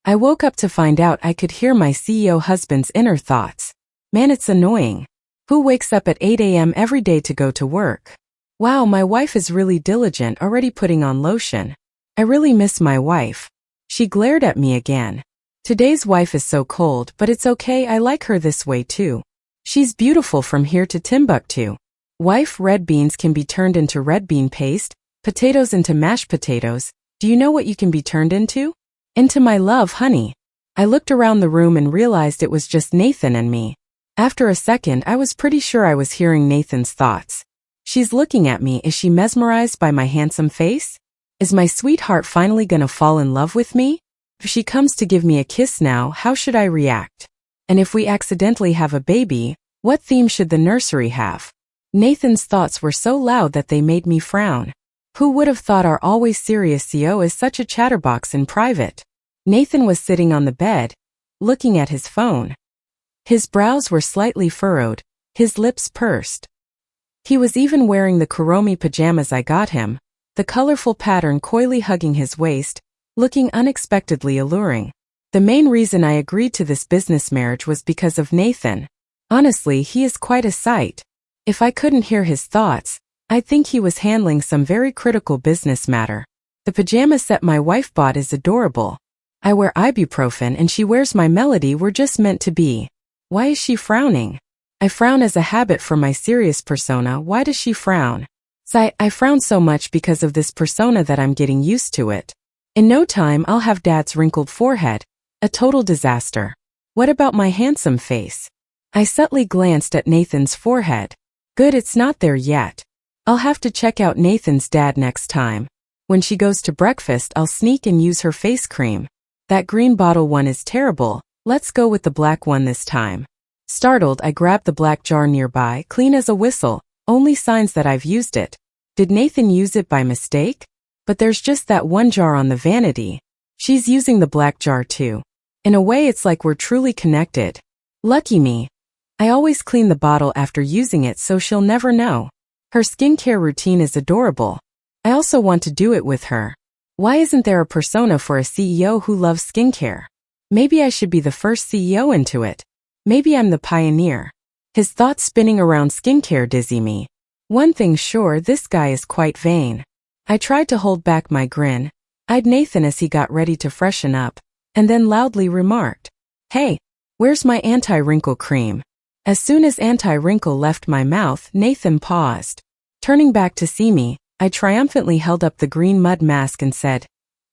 I woke up to find out I could hear my CEO husband's inner thoughts. Man, it's annoying. Who wakes up at 8 a.m. every day to go to work? Wow, my wife is really diligent, already putting on lotion. I really miss my wife. She glared at me again. Today's wife is so cold, but it's okay, I like her this way too. She's beautiful from here to Timbuktu. Wife, red beans can be turned into red bean paste, potatoes into mashed potatoes. Do you know what you can be turned into? Into my love, honey. I looked around the room and realized it was just Nathan and me. After a second, I was pretty sure I was hearing Nathan's thoughts. She's looking at me. Is she mesmerized by my handsome face? Is my sweetheart finally gonna fall in love with me? If she comes to give me a kiss now, how should I react? And if we accidentally have a baby, what theme should the nursery have? Nathan's thoughts were so loud that they made me frown. Who would have thought our always serious CEO is such a chatterbox in private? Nathan was sitting on the bed, looking at his phone. His brows were slightly furrowed, his lips pursed. He was even wearing the Kuromi pajamas I got him, the colorful pattern coyly hugging his waist, looking unexpectedly alluring. The main reason I agreed to this business marriage was because of Nathan. Honestly, he is quite a sight. If I couldn't hear his thoughts, I'd think he was handling some very critical business matter. The pajama set my wife bought is adorable. I wear ibuprofen and she wears my Melody. We're just meant to be. Why is she frowning? I frown as a habit for my serious persona. Why does she frown? I frown so much because of this persona that I'm getting used to it. In no time I'll have Dad's wrinkled forehead. A total disaster. What about my handsome face? I subtly glanced at Nathan's forehead. Good, it's not there yet. I'll have to check out Nathan's dad next time. When she goes to breakfast, I'll sneak and use her face cream. That green bottle one is terrible. Let's go with the black one this time. Startled, I grabbed the black jar nearby, clean as a whistle, only signs that I've used it. Did Nathan use it by mistake? But there's just that one jar on the vanity. She's using the black jar too. In a way, it's like we're truly connected. Lucky me. I always clean the bottle after using it so she'll never know. Her skincare routine is adorable. I also want to do it with her. Why isn't there a persona for a CEO who loves skincare? Maybe I should be the first CEO into it. Maybe I'm the pioneer. His thoughts spinning around skincare dizzy me. One thing's sure, this guy is quite vain. I tried to hold back my grin, eyed Nathan as he got ready to freshen up, and then loudly remarked, "Hey, where's my anti-wrinkle cream?" As soon as anti-wrinkle left my mouth, Nathan paused. Turning back to see me, I triumphantly held up the green mud mask and said,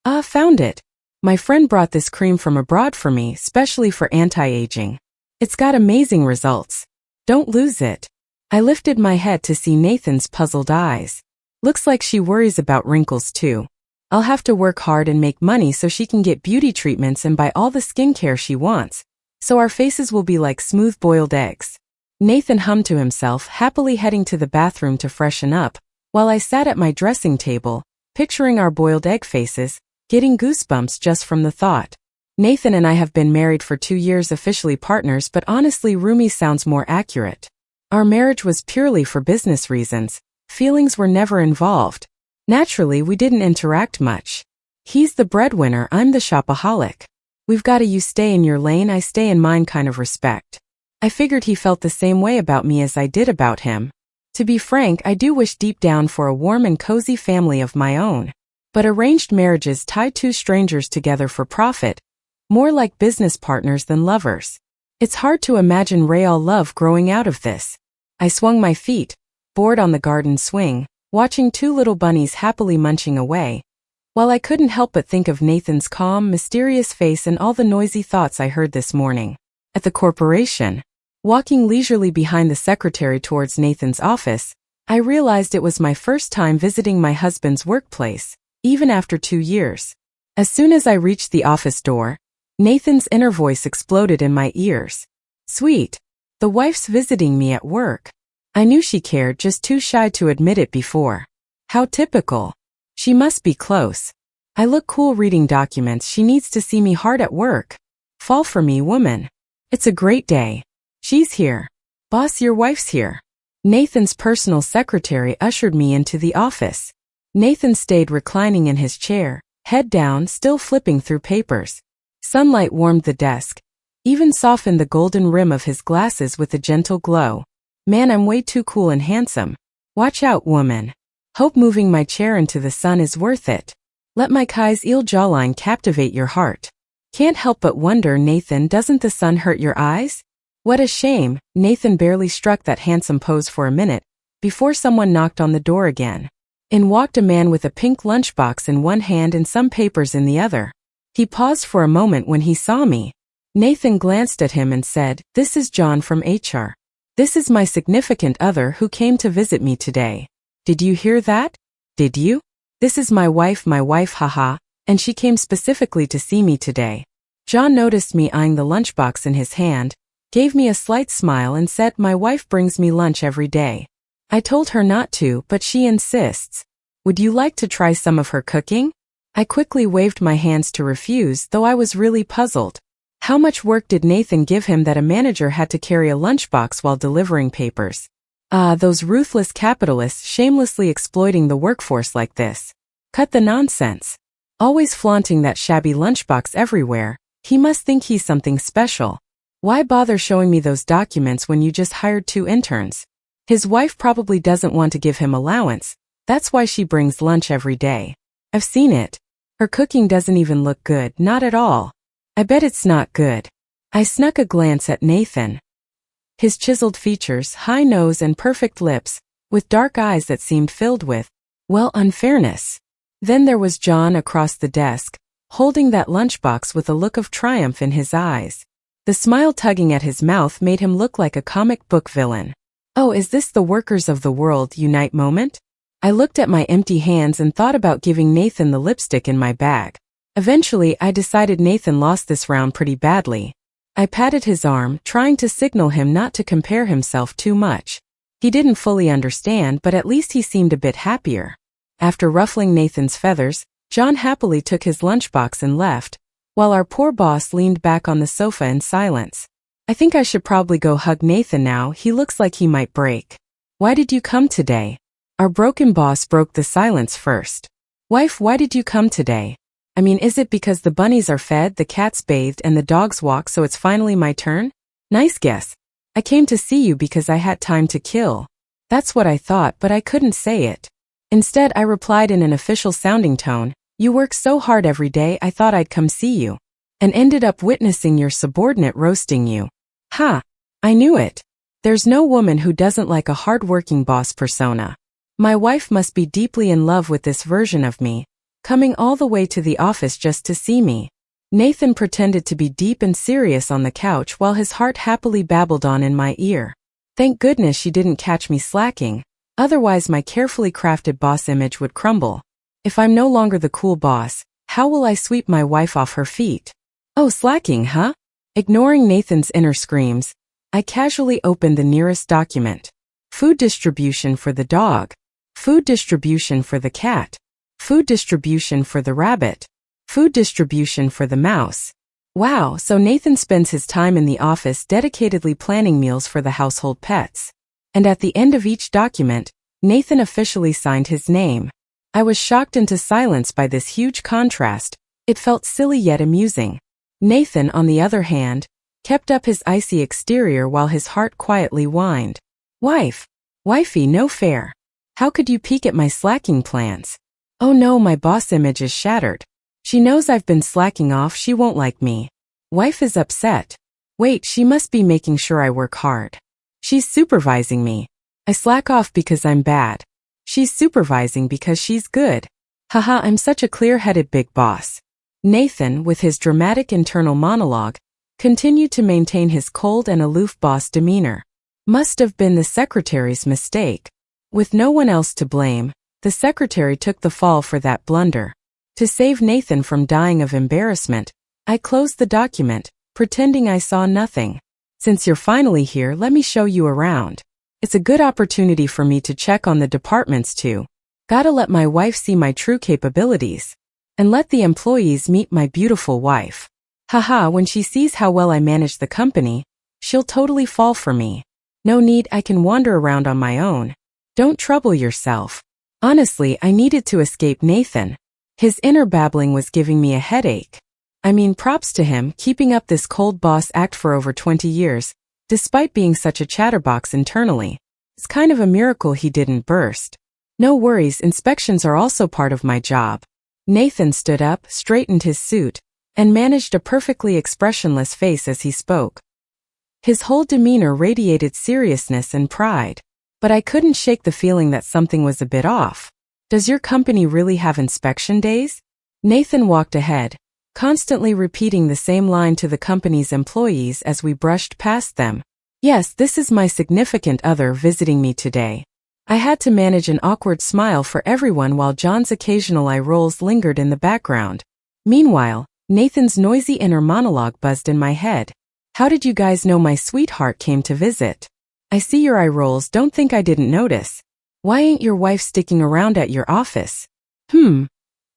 "Ah, found it. My friend brought this cream from abroad for me, specially for anti-aging. It's got amazing results. Don't lose it." I lifted my head to see Nathan's puzzled eyes. Looks like she worries about wrinkles too. I'll have to work hard and make money so she can get beauty treatments and buy all the skincare she wants, so our faces will be like smooth boiled eggs. Nathan hummed to himself, happily heading to the bathroom to freshen up, while I sat at my dressing table, picturing our boiled egg faces, getting goosebumps just from the thought. Nathan and I have been married for 2 years, officially partners, but honestly Rumi sounds more accurate. Our marriage was purely for business reasons. Feelings were never involved. Naturally, we didn't interact much. He's the breadwinner, I'm the shopaholic. We've got a you stay in your lane, I stay in mine kind of respect. I figured he felt the same way about me as I did about him. To be frank, I do wish deep down for a warm and cozy family of my own. But arranged marriages tie two strangers together for profit, more like business partners than lovers. It's hard to imagine real love growing out of this. I swung my feet, bored on the garden swing, watching two little bunnies happily munching away, while I couldn't help but think of Nathan's calm, mysterious face and all the noisy thoughts I heard this morning. At the corporation, walking leisurely behind the secretary towards Nathan's office, I realized it was my first time visiting my husband's workplace, even after 2 years. As soon as I reached the office door, Nathan's inner voice exploded in my ears. Sweet. The wife's visiting me at work. I knew she cared, just too shy to admit it before. How typical. She must be close. I look cool reading documents, she needs to see me hard at work. Fall for me, woman. It's a great day. She's here. Boss, your wife's here. Nathan's personal secretary ushered me into the office. Nathan stayed reclining in his chair, head down, still flipping through papers. Sunlight warmed the desk, even softened the golden rim of his glasses with a gentle glow. Man, I'm way too cool and handsome. Watch out, woman. Hope moving my chair into the sun is worth it. Let my Kai's eel jawline captivate your heart. Can't help but wonder, Nathan, doesn't the sun hurt your eyes? What a shame. Nathan barely struck that handsome pose for a minute, before someone knocked on the door again. In walked a man with a pink lunchbox in one hand and some papers in the other. He paused for a moment when he saw me. Nathan glanced at him and said, "This is John from HR. This is my significant other who came to visit me today. Did you hear that? Did you? This is my wife, haha, and she came specifically to see me today." John noticed me eyeing the lunchbox in his hand, gave me a slight smile and said, "My wife brings me lunch every day. I told her not to, but she insists. Would you like to try some of her cooking?" I quickly waved my hands to refuse, though I was really puzzled. How much work did Nathan give him that a manager had to carry a lunchbox while delivering papers? Those ruthless capitalists shamelessly exploiting the workforce like this. Cut the nonsense. Always flaunting that shabby lunchbox everywhere, he must think he's something special. Why bother showing me those documents when you just hired 2 interns? His wife probably doesn't want to give him allowance, that's why she brings lunch every day. I've seen it. Her cooking doesn't even look good, not at all. I bet it's not good. I snuck a glance at Nathan. His chiseled features, high nose and perfect lips, with dark eyes that seemed filled with, well, unfairness. Then there was John across the desk, holding that lunchbox with a look of triumph in his eyes. The smile tugging at his mouth made him look like a comic book villain. Oh, is this the workers of the world unite moment? I looked at my empty hands and thought about giving Nathan the lipstick in my bag. Eventually, I decided Nathan lost this round pretty badly. I patted his arm, trying to signal him not to compare himself too much. He didn't fully understand, but at least he seemed a bit happier. After ruffling Nathan's feathers, John happily took his lunchbox and left, while our poor boss leaned back on the sofa in silence. I think I should probably go hug Nathan now, he looks like he might break. Why did you come today? Our broken boss broke the silence first. Wife, why did you come today? I mean, is it because the bunnies are fed, the cats bathed, and the dogs walk, so it's finally my turn? Nice guess. I came to see you because I had time to kill. That's what I thought, but I couldn't say it. Instead, I replied in an official sounding tone, "You work so hard every day, I thought I'd come see you." And ended up witnessing your subordinate roasting you. Ha! I knew it. There's no woman who doesn't like a hard-working boss persona. My wife must be deeply in love with this version of me, coming all the way to the office just to see me. Nathan pretended to be deep and serious on the couch while his heart happily babbled on in my ear. Thank goodness she didn't catch me slacking, otherwise my carefully crafted boss image would crumble. If I'm no longer the cool boss, how will I sweep my wife off her feet? Oh, slacking, huh? Ignoring Nathan's inner screams, I casually opened the nearest document. Food distribution for the dog. Food distribution for the cat. Food distribution for the rabbit. Food distribution for the mouse. Wow, so Nathan spends his time in the office dedicatedly planning meals for the household pets. And at the end of each document, Nathan officially signed his name. I was shocked into silence by this huge contrast. It felt silly yet amusing. Nathan, on the other hand, kept up his icy exterior while his heart quietly whined. Wifey, no fair. How could you peek at my slacking plans? Oh no, my boss image is shattered. She knows I've been slacking off, she won't like me. Wife is upset. Wait, she must be making sure I work hard. She's supervising me. I slack off because I'm bad. She's supervising because she's good. Haha, I'm such a clear-headed big boss. Nathan, with his dramatic internal monologue, continued to maintain his cold and aloof boss demeanor. Must have been the secretary's mistake. With no one else to blame, the secretary took the fall for that blunder. To save Nathan from dying of embarrassment, I closed the document, pretending I saw nothing. Since you're finally here, let me show you around. It's a good opportunity for me to check on the departments too. Gotta let my wife see my true capabilities. And let the employees meet my beautiful wife. Haha, when she sees how well I manage the company, she'll totally fall for me. No need, I can wander around on my own. Don't trouble yourself. Honestly, I needed to escape Nathan. His inner babbling was giving me a headache. I mean, props to him, keeping up this cold boss act for over 20 years, despite being such a chatterbox internally. It's kind of a miracle he didn't burst. No worries, inspections are also part of my job. Nathan stood up, straightened his suit, and managed a perfectly expressionless face as he spoke. His whole demeanor radiated seriousness and pride. But I couldn't shake the feeling that something was a bit off. Does your company really have inspection days? Nathan walked ahead, constantly repeating the same line to the company's employees as we brushed past them. Yes, this is my significant other visiting me today. I had to manage an awkward smile for everyone while John's occasional eye rolls lingered in the background. Meanwhile, Nathan's noisy inner monologue buzzed in my head. How did you guys know my sweetheart came to visit? I see your eye rolls, don't think I didn't notice. Why ain't your wife sticking around at your office?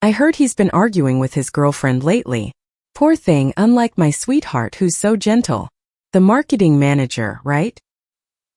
I heard he's been arguing with his girlfriend lately. Poor thing, unlike my sweetheart who's so gentle. The marketing manager, right?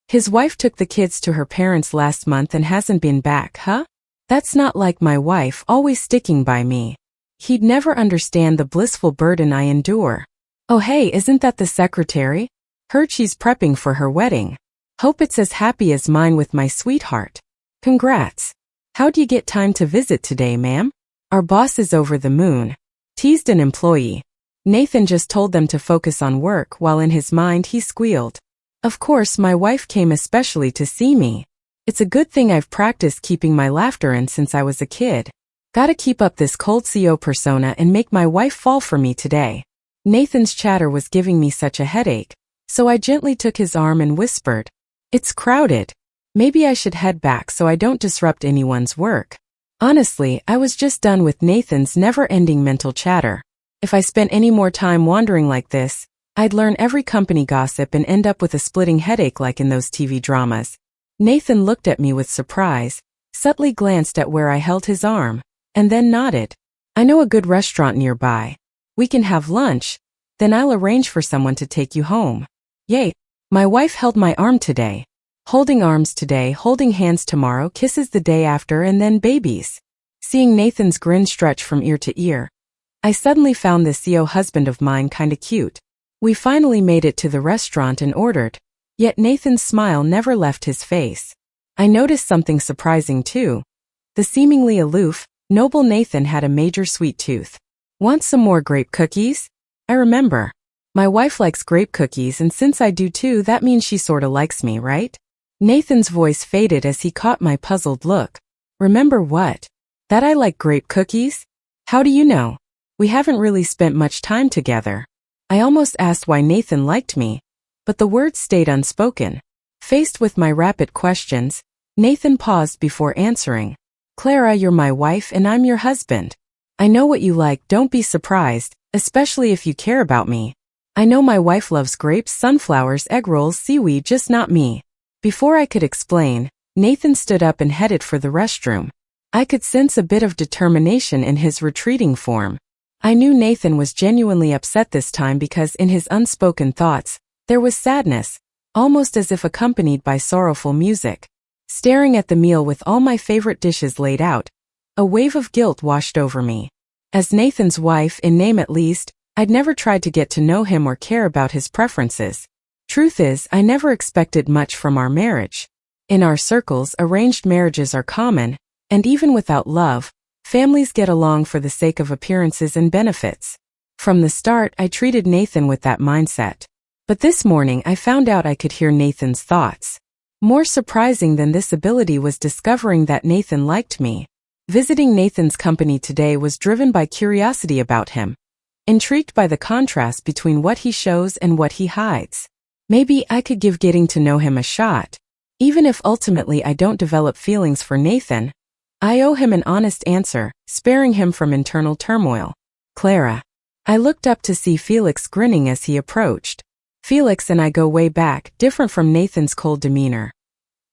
His wife took the kids to her parents last month and hasn't been back, huh? That's not like my wife, always sticking by me. He'd never understand the blissful burden I endure. Oh hey, isn't that the secretary? Heard she's prepping for her wedding. Hope it's as happy as mine with my sweetheart. Congrats. How'd you get time to visit today, ma'am? Our boss is over the moon. Teased an employee. Nathan just told them to focus on work while in his mind he squealed. Of course, my wife came especially to see me. It's a good thing I've practiced keeping my laughter in since I was a kid. Gotta keep up this cold CO persona and make my wife fall for me today. Nathan's chatter was giving me such a headache, so I gently took his arm and whispered, "It's crowded. Maybe I should head back so I don't disrupt anyone's work." Honestly, I was just done with Nathan's never-ending mental chatter. If I spent any more time wandering like this, I'd learn every company gossip and end up with a splitting headache like in those TV dramas. Nathan looked at me with surprise, subtly glanced at where I held his arm, and then nodded. I know a good restaurant nearby. We can have lunch, then I'll arrange for someone to take you home. Yay, my wife held my arm today. Holding arms today, holding hands tomorrow, kisses the day after, and then babies. Seeing Nathan's grin stretch from ear to ear, I suddenly found this CO husband of mine kinda cute. We finally made it to the restaurant and ordered, yet Nathan's smile never left his face. I noticed something surprising too. The seemingly aloof, noble Nathan had a major sweet tooth. Want some more grape cookies? I remember. My wife likes grape cookies, and since I do too, that means she sorta likes me, right? Nathan's voice faded as he caught my puzzled look. Remember what? That I like grape cookies? How do you know? We haven't really spent much time together. I almost asked why Nathan liked me, but the words stayed unspoken. Faced with my rapid questions, Nathan paused before answering. Clara, you're my wife and I'm your husband. I know what you like, don't be surprised, especially if you care about me. I know my wife loves grapes, sunflowers, egg rolls, seaweed, just not me. Before I could explain, Nathan stood up and headed for the restroom. I could sense a bit of determination in his retreating form. I knew Nathan was genuinely upset this time because in his unspoken thoughts, there was sadness, almost as if accompanied by sorrowful music. Staring at the meal with all my favorite dishes laid out, a wave of guilt washed over me. As Nathan's wife, in name at least, I'd never tried to get to know him or care about his preferences. Truth is, I never expected much from our marriage. In our circles, arranged marriages are common, and even without love, families get along for the sake of appearances and benefits. From the start, I treated Nathan with that mindset. But this morning, I found out I could hear Nathan's thoughts. More surprising than this ability was discovering that Nathan liked me. Visiting Nathan's company today was driven by curiosity about him, intrigued by the contrast between what he shows and what he hides. Maybe I could give getting to know him a shot. Even if ultimately I don't develop feelings for Nathan, I owe him an honest answer, sparing him from internal turmoil. Clara. I looked up to see Felix grinning as he approached. Felix and I go way back, different from Nathan's cold demeanor.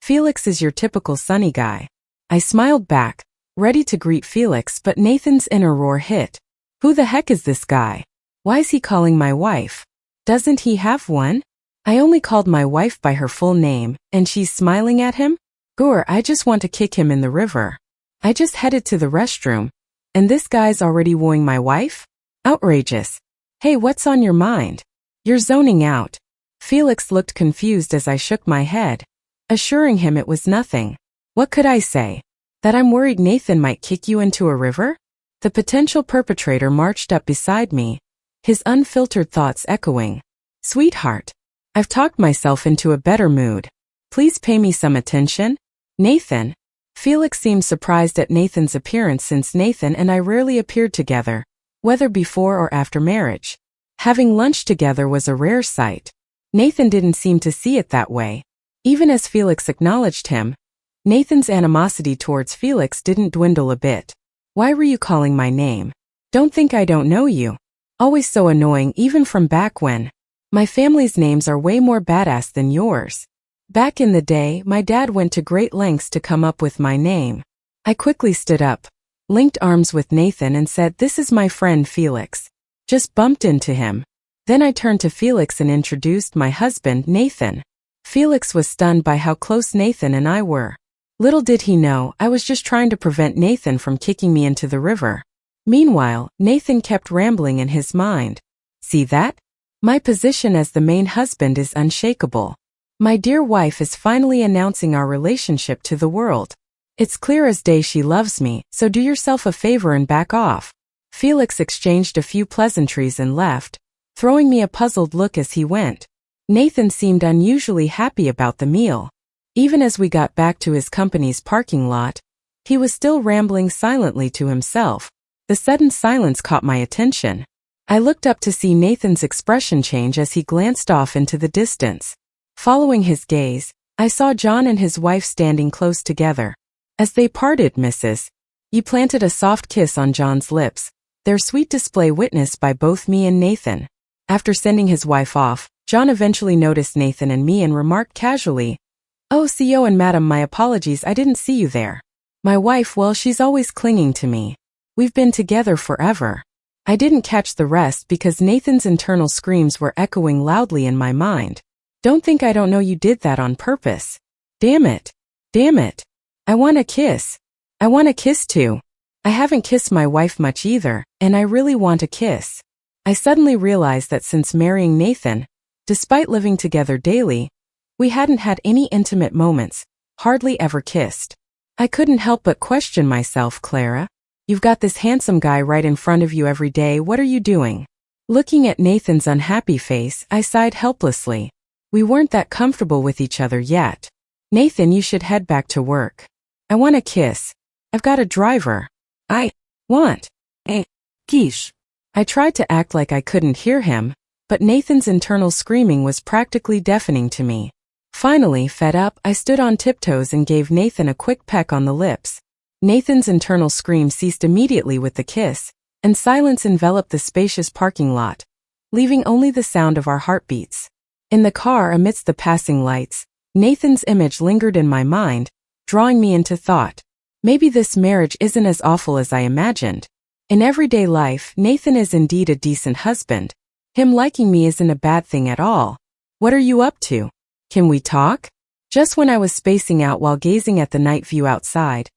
Felix is your typical sunny guy. I smiled back, ready to greet Felix, but Nathan's inner roar hit. Who the heck is this guy? Why is he calling my wife? Doesn't he have one? I only called my wife by her full name, and she's smiling at him? Gore, I just want to kick him in the river. I just headed to the restroom, and this guy's already wooing my wife? Outrageous. Hey, what's on your mind? You're zoning out. Felix looked confused as I shook my head, assuring him it was nothing. What could I say? That I'm worried Nathan might kick you into a river? The potential perpetrator marched up beside me, his unfiltered thoughts echoing. Sweetheart, I've talked myself into a better mood. Please pay me some attention. Nathan? Felix seemed surprised at Nathan's appearance since Nathan and I rarely appeared together, whether before or after marriage. Having lunch together was a rare sight. Nathan didn't seem to see it that way. Even as Felix acknowledged him, Nathan's animosity towards Felix didn't dwindle a bit. Why were you calling my name? Don't think I don't know you. Always so annoying even from back when. My family's names are way more badass than yours. Back in the day, my dad went to great lengths to come up with my name. I quickly stood up, linked arms with Nathan and said, "This is my friend Felix." Just bumped into him. Then I turned to Felix and introduced my husband, Nathan. Felix was stunned by how close Nathan and I were. Little did he know, I was just trying to prevent Nathan from kicking me into the river. Meanwhile, Nathan kept rambling in his mind. See that? My position as the main husband is unshakable. My dear wife is finally announcing our relationship to the world. It's clear as day she loves me, so do yourself a favor and back off. Felix exchanged a few pleasantries and left, throwing me a puzzled look as he went. Nathan seemed unusually happy about the meal. Even as we got back to his company's parking lot, he was still rambling silently to himself. The sudden silence caught my attention. I looked up to see Nathan's expression change as he glanced off into the distance. Following his gaze, I saw John and his wife standing close together. As they parted, Mrs. You planted a soft kiss on John's lips, their sweet display witnessed by both me and Nathan. After sending his wife off, John eventually noticed Nathan and me and remarked casually, "Oh, CEO and madam, my apologies, I didn't see you there." My wife, well, she's always clinging to me. We've been together forever. I didn't catch the rest because Nathan's internal screams were echoing loudly in my mind. Don't think I don't know you did that on purpose. Damn it. Damn it. I want a kiss. I want a kiss too. I haven't kissed my wife much either, and I really want a kiss. I suddenly realized that since marrying Nathan, despite living together daily, we hadn't had any intimate moments, hardly ever kissed. I couldn't help but question myself. Clara, you've got this handsome guy right in front of you every day, what are you doing? Looking at Nathan's unhappy face, I sighed helplessly. We weren't that comfortable with each other yet. Nathan, you should head back to work. I want a kiss. I've got a driver. I want a kiss. I tried to act like I couldn't hear him, but Nathan's internal screaming was practically deafening to me. Finally, fed up, I stood on tiptoes and gave Nathan a quick peck on the lips. Nathan's internal scream ceased immediately with the kiss, and silence enveloped the spacious parking lot, leaving only the sound of our heartbeats. In the car amidst the passing lights, Nathan's image lingered in my mind, drawing me into thought. Maybe this marriage isn't as awful as I imagined. In everyday life, Nathan is indeed a decent husband. Him liking me isn't a bad thing at all. What are you up to? Can we talk? Just when I was spacing out while gazing at the night view outside,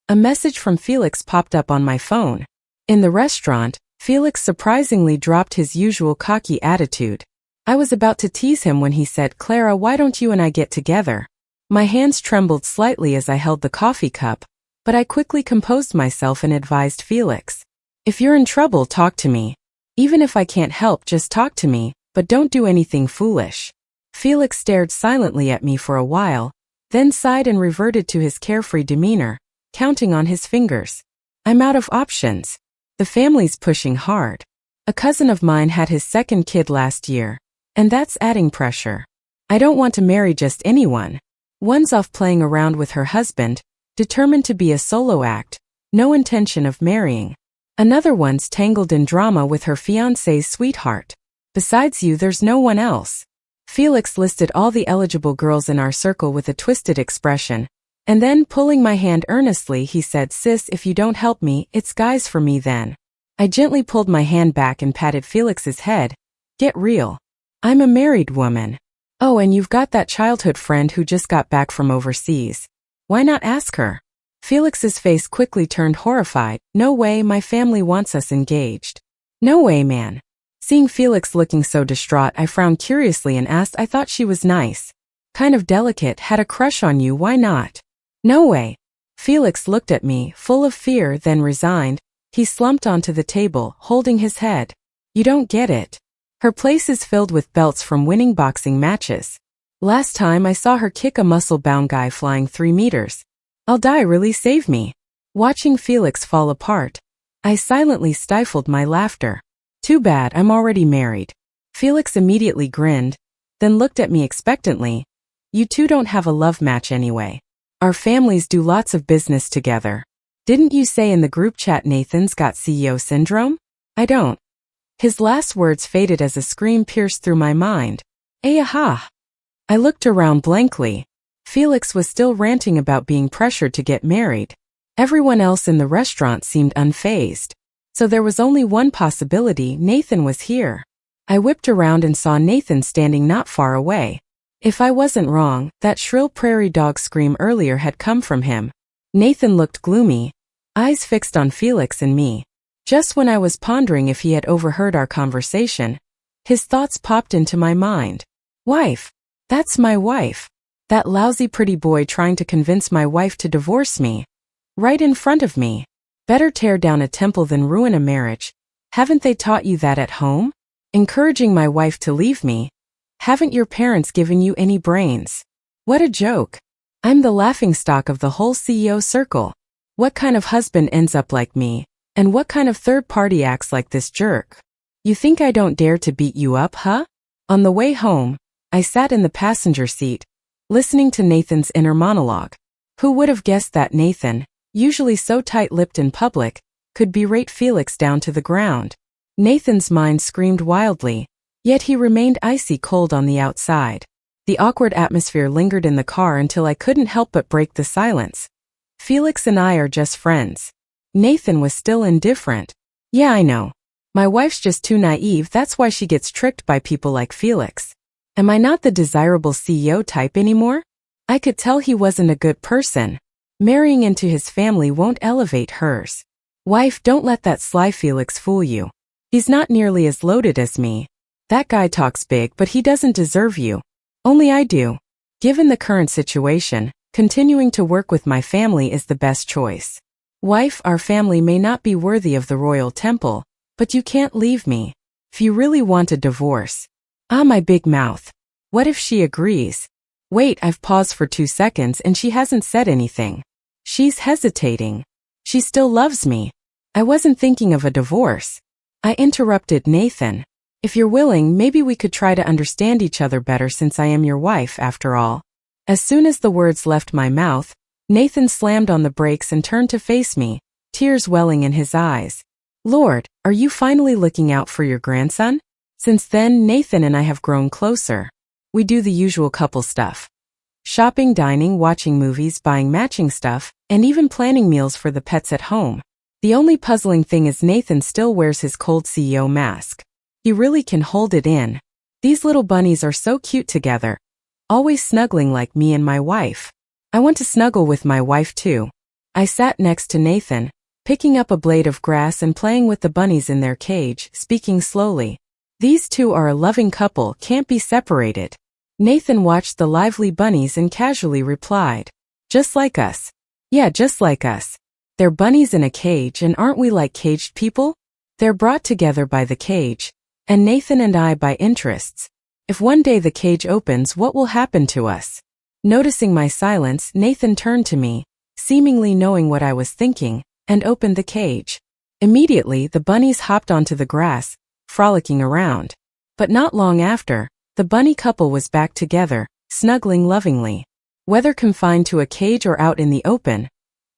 a message from Felix popped up on my phone. In the restaurant, Felix surprisingly dropped his usual cocky attitude. I was about to tease him when he said, "Clara, why don't you and I get together?" My hands trembled slightly as I held the coffee cup, but I quickly composed myself and advised Felix, "If you're in trouble, talk to me. Even if I can't help, just talk to me, but don't do anything foolish." Felix stared silently at me for a while, then sighed and reverted to his carefree demeanor, counting on his fingers. I'm out of options. The family's pushing hard. A cousin of mine had his second kid last year, and that's adding pressure. I don't want to marry just anyone. One's off playing around with her husband, determined to be a solo act, no intention of marrying. Another one's tangled in drama with her fiancé's sweetheart. Besides you, there's no one else. Felix listed all the eligible girls in our circle with a twisted expression, and then, pulling my hand earnestly, he said, "Sis, if you don't help me, it's guys for me then." I gently pulled my hand back and patted Felix's head. Get real. I'm a married woman. Oh, and you've got that childhood friend who just got back from overseas. Why not ask her? Felix's face quickly turned horrified. No way, my family wants us engaged. No way, man. Seeing Felix looking so distraught, I frowned curiously and asked, I thought she was nice. Kind of delicate, had a crush on you, why not? No way. Felix looked at me, full of fear, then resigned. He slumped onto the table, holding his head. You don't get it. Her place is filled with belts from winning boxing matches. Last time I saw her kick a muscle-bound guy flying 3 meters. I'll die, really, save me. Watching Felix fall apart, I silently stifled my laughter. Too bad, I'm already married. Felix immediately grinned, then looked at me expectantly. You two don't have a love match anyway. Our families do lots of business together. Didn't you say in the group chat Nathan's got CEO syndrome? I don't. His last words faded as a scream pierced through my mind. Aha! I looked around blankly. Felix was still ranting about being pressured to get married. Everyone else in the restaurant seemed unfazed. So there was only one possibility: Nathan was here. I whipped around and saw Nathan standing not far away. If I wasn't wrong, that shrill prairie dog scream earlier had come from him. Nathan looked gloomy, eyes fixed on Felix and me. Just when I was pondering if he had overheard our conversation, his thoughts popped into my mind. Wife. That's my wife. That lousy pretty boy trying to convince my wife to divorce me. Right in front of me. Better tear down a temple than ruin a marriage. Haven't they taught you that at home? Encouraging my wife to leave me. Haven't your parents given you any brains? What a joke. I'm the laughingstock of the whole CEO circle. What kind of husband ends up like me? And what kind of third party acts like this jerk? You think I don't dare to beat you up, huh? On the way home, I sat in the passenger seat, listening to Nathan's inner monologue. Who would have guessed that Nathan, usually so tight-lipped in public, could berate Felix down to the ground? Nathan's mind screamed wildly, yet he remained icy cold on the outside. The awkward atmosphere lingered in the car until I couldn't help but break the silence. Felix and I are just friends. Nathan was still indifferent. Yeah, I know. My wife's just too naive, that's why she gets tricked by people like Felix. Am I not the desirable CEO type anymore? I could tell he wasn't a good person. Marrying into his family won't elevate hers. Wife, don't let that sly Felix fool you. He's not nearly as loaded as me. That guy talks big, but he doesn't deserve you. Only I do. Given the current situation, continuing to work with my family is the best choice. Wife, our family may not be worthy of the royal temple, but you can't leave me. If you really want a divorce. Ah, my big mouth. What if she agrees? Wait, I've paused for 2 seconds and she hasn't said anything. She's hesitating. She still loves me. I wasn't thinking of a divorce. I interrupted Nathan. If you're willing, maybe we could try to understand each other better since I am your wife after all. As soon as the words left my mouth, Nathan slammed on the brakes and turned to face me, tears welling in his eyes. Lord, are you finally looking out for your grandson? Since then, Nathan and I have grown closer. We do the usual couple stuff. Shopping, dining, watching movies, buying matching stuff, and even planning meals for the pets at home. The only puzzling thing is Nathan still wears his cold CEO mask. He really can hold it in. These little bunnies are so cute together, always snuggling like me and my wife. I want to snuggle with my wife too. I sat next to Nathan, picking up a blade of grass and playing with the bunnies in their cage, speaking slowly. These two are a loving couple, can't be separated. Nathan watched the lively bunnies and casually replied. Just like us. Yeah, just like us. They're bunnies in a cage, and aren't we like caged people? They're brought together by the cage, and Nathan and I by interests. If one day the cage opens, what will happen to us? Noticing my silence, Nathan turned to me, seemingly knowing what I was thinking, and opened the cage. Immediately, the bunnies hopped onto the grass, frolicking around. But not long after, the bunny couple was back together, snuggling lovingly. Whether confined to a cage or out in the open,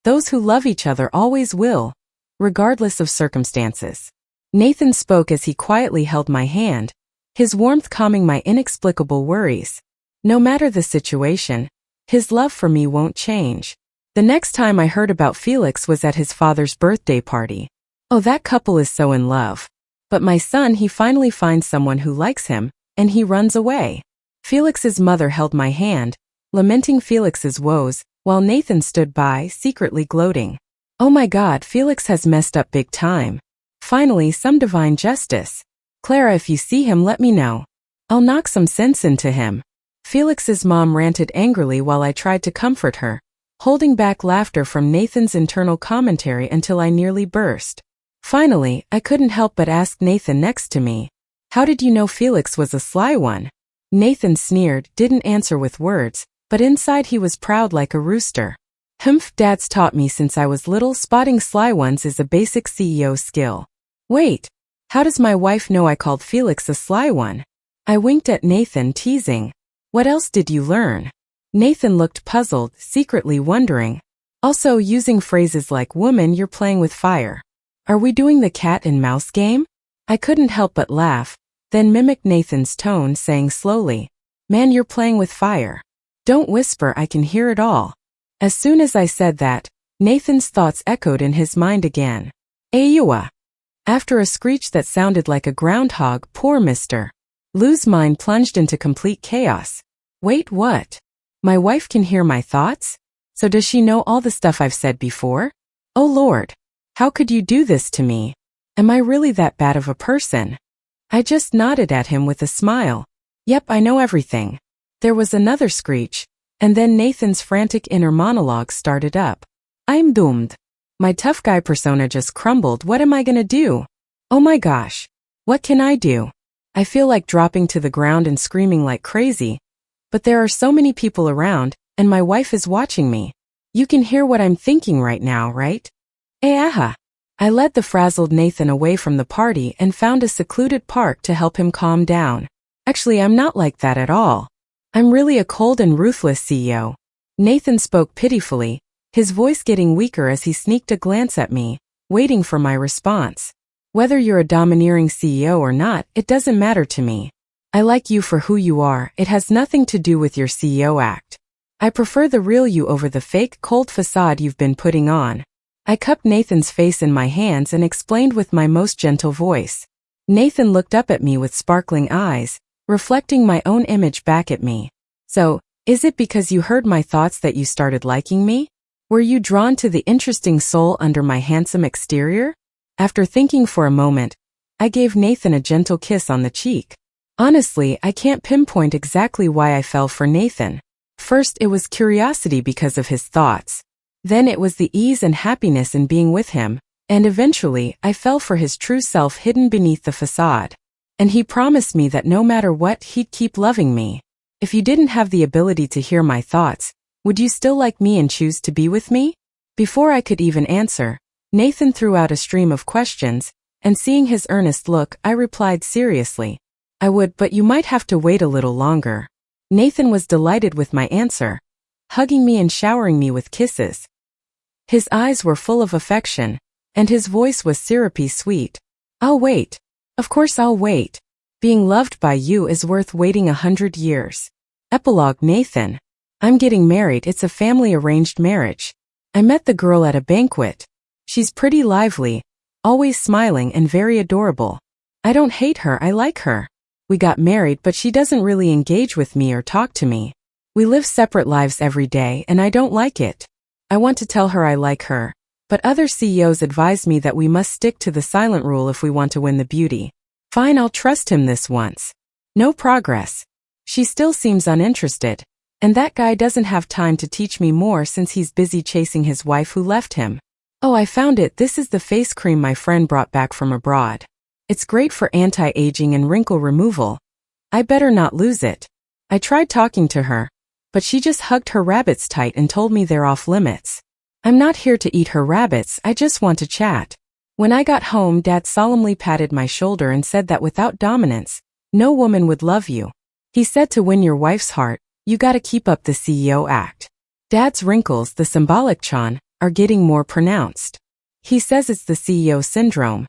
those who love each other always will, regardless of circumstances. Nathan spoke as he quietly held my hand, his warmth calming my inexplicable worries. No matter the situation, his love for me won't change. The next time I heard about Felix was at his father's birthday party. Oh, that couple is so in love. But my son, he finally finds someone who likes him, and he runs away. Felix's mother held my hand, lamenting Felix's woes, while Nathan stood by, secretly gloating. Oh my God, Felix has messed up big time. Finally, some divine justice. Clara, if you see him, let me know. I'll knock some sense into him. Felix's mom ranted angrily while I tried to comfort her, holding back laughter from Nathan's internal commentary until I nearly burst. Finally, I couldn't help but ask Nathan next to me, "How did you know Felix was a sly one?" Nathan sneered, didn't answer with words, but inside he was proud like a rooster. "Humph, Dad's taught me since I was little. Spotting sly ones is a basic CEO skill." "Wait, how does my wife know I called Felix a sly one?" I winked at Nathan, teasing. "What else did you learn?" Nathan looked puzzled, secretly wondering. "Also using phrases like, 'Woman, you're playing with fire.' Are we doing the cat and mouse game?" I couldn't help but laugh, then mimicked Nathan's tone, saying slowly, "Man, you're playing with fire. Don't whisper, I can hear it all." As soon as I said that, Nathan's thoughts echoed in his mind again. "Ayua." After a screech that sounded like a groundhog, poor Mr. Lou's mind plunged into complete chaos. "Wait, what? My wife can hear my thoughts? So does she know all the stuff I've said before? Oh Lord, how could you do this to me? Am I really that bad of a person?" I just nodded at him with a smile. "Yep, I know everything." There was another screech, and then Nathan's frantic inner monologue started up. "I'm doomed. My tough guy persona just crumbled. What am I gonna do? Oh my gosh. What can I do?" I feel like dropping to the ground and screaming like crazy. But there are so many people around, and my wife is watching me. You can hear what I'm thinking right now, right? Aha! I led the frazzled Nathan away from the party and found a secluded park to help him calm down. Actually, I'm not like that at all. I'm really a cold and ruthless CEO. Nathan spoke pitifully, his voice getting weaker as he sneaked a glance at me, waiting for my response. "Whether you're a domineering CEO or not, it doesn't matter to me. I like you for who you are. It has nothing to do with your CEO act. I prefer the real you over the fake, cold facade you've been putting on." I cupped Nathan's face in my hands and explained with my most gentle voice. Nathan looked up at me with sparkling eyes, reflecting my own image back at me. "So, is it because you heard my thoughts that you started liking me? Were you drawn to the interesting soul under my handsome exterior?" After thinking for a moment, I gave Nathan a gentle kiss on the cheek. Honestly, I can't pinpoint exactly why I fell for Nathan. First, it was curiosity because of his thoughts. Then it was the ease and happiness in being with him, and eventually, I fell for his true self hidden beneath the facade. And he promised me that no matter what, he'd keep loving me. If you didn't have the ability to hear my thoughts, would you still like me and choose to be with me? Before I could even answer, Nathan threw out a stream of questions, and seeing his earnest look, I replied seriously, "I would, but you might have to wait a little longer." Nathan was delighted with my answer, hugging me and showering me with kisses. His eyes were full of affection, and his voice was syrupy sweet. "I'll wait. Of course I'll wait. Being loved by you is worth waiting 100 years. Epilogue. Nathan. I'm getting married. It's a family-arranged marriage. I met the girl at a banquet. She's pretty lively, always smiling and very adorable. I don't hate her, I like her. We got married, but she doesn't really engage with me or talk to me. We live separate lives every day, and I don't like it. I want to tell her I like her, but other CEOs advise me that we must stick to the silent rule if we want to win the beauty. Fine, I'll trust him this once. No progress. She still seems uninterested, and that guy doesn't have time to teach me more since he's busy chasing his wife who left him. Oh, I found it. This is the face cream my friend brought back from abroad. It's great for anti-aging and wrinkle removal. I better not lose it. I tried talking to her, but she just hugged her rabbits tight and told me they're off limits. I'm not here to eat her rabbits, I just want to chat. When I got home, Dad solemnly patted my shoulder and said that without dominance, no woman would love you. He said to win your wife's heart, you gotta keep up the CEO act. Dad's wrinkles, the symbolic chan, are getting more pronounced. He says it's the CEO syndrome.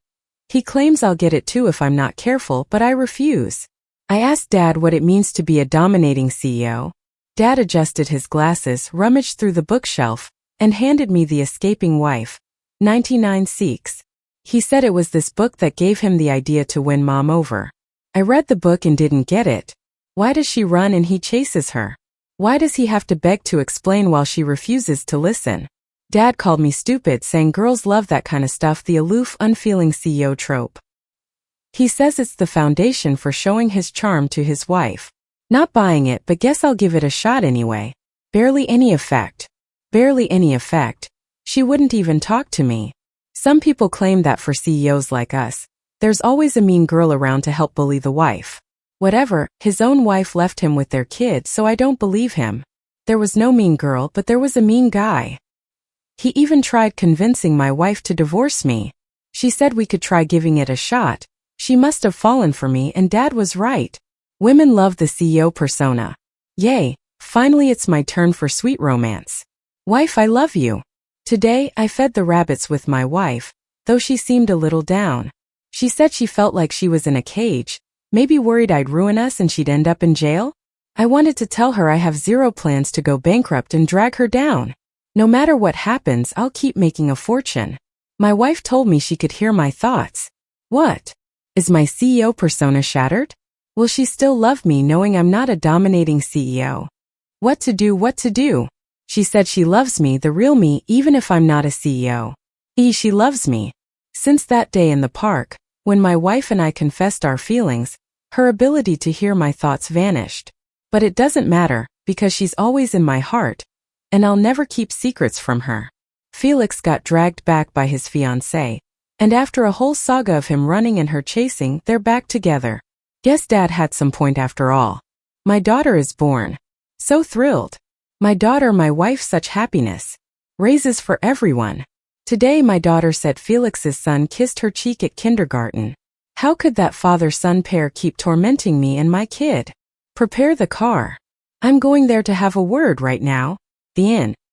He claims I'll get it too if I'm not careful, but I refuse. I asked Dad what it means to be a dominating CEO. Dad adjusted his glasses, rummaged through the bookshelf, and handed me The Escaping Wife, 99 Seeks. He said it was this book that gave him the idea to win Mom over. I read the book and didn't get it. Why does she run and he chases her? Why does he have to beg to explain while she refuses to listen? Dad called me stupid, saying girls love that kind of stuff, the aloof, unfeeling CEO trope. He says it's the foundation for showing his charm to his wife. Not buying it, but guess I'll give it a shot anyway. Barely any effect. Barely any effect. She wouldn't even talk to me. Some people claim that for CEOs like us, there's always a mean girl around to help bully the wife. Whatever, his own wife left him with their kid, so I don't believe him. There was no mean girl, but there was a mean guy. He even tried convincing my wife to divorce me. She said we could try giving it a shot. She must have fallen for me, and Dad was right. Women love the CEO persona. Yay, finally it's my turn for sweet romance. Wife, I love you. Today, I fed the rabbits with my wife, though she seemed a little down. She said she felt like she was in a cage, maybe worried I'd ruin us and she'd end up in jail. I wanted to tell her I have zero plans to go bankrupt and drag her down. No matter what happens, I'll keep making a fortune. My wife told me she could hear my thoughts. What? Is my CEO persona shattered? Will she still love me knowing I'm not a dominating CEO? What to do, what to do? She said she loves me, the real me, even if I'm not a CEO. She loves me. Since that day in the park, when my wife and I confessed our feelings, her ability to hear my thoughts vanished. But it doesn't matter, because she's always in my heart, and I'll never keep secrets from her. Felix got dragged back by his fiancée, and after a whole saga of him running and her chasing, they're back together. Guess Dad had some point after all. My daughter is born. So thrilled. My daughter, my wife, such happiness. Raises for everyone. Today my daughter said Felix's son kissed her cheek at kindergarten. How could that father-son pair keep tormenting me and my kid? Prepare the car. I'm going there to have a word right now. The end.